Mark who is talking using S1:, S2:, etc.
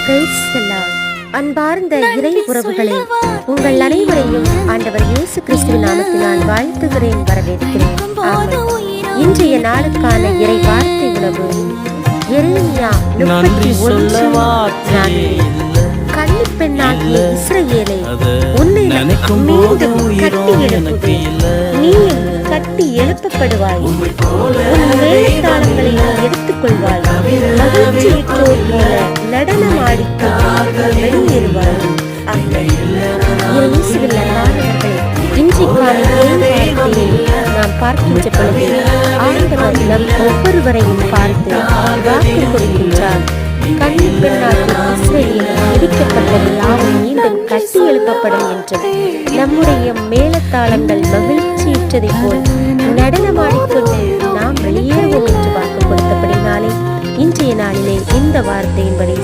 S1: Praise the Lord. அன்பார்ந்த இறை உறவுகளே, உங்கள் அனைவரையும் ஆண்டவர் இயேசு கிறிஸ்துவின் நாமத்தினால் வாழ்த்துகிறேன், வரவேற்கிறேன். ஆமென். இன்றைய நாளுக்கான இறை வார்த்தை உணவு எரேமியா 31:4. கன்னிப்பெண்ணாகிய இஸ்ரவேலே, உன்னை மீண்டும் கட்டி எழுப்புவேன், நீயும் கட்டி எழுப்பப்படுவாய், உன் மேல்தாளங்களை எடுத்துக்கொள்வாய், மகிழ்ச்சியுற்றோர் போல நடனமாடிக்கொண்டு வெளியேறுவாய். இன்றைக்கான வார்த்தையை நாம் பார்க்கின்ற பொழுது ஆண்டவர் நம் ஒவ்வொருவரையும் பார்த்து வாக்கு கொடுக்கின்றார். கன்னிப்பெண்ணாகிய இஸ்ரவேல் இடிக்கப்பட்டது யாவும் மீண்டும் கட்டி எழுப்பப்படும் என்றும், நம்முடைய மேலத்தாளங்கள் மகிழ்ச்சியுற்றதை போல் நடனமாடிக்கொண்டு நாம் வெளியேறுவோம் என்று வாக்கு கொடுத்தபடினாலே இன்றைய நாளிலே இந்த வார்த்தையின்படி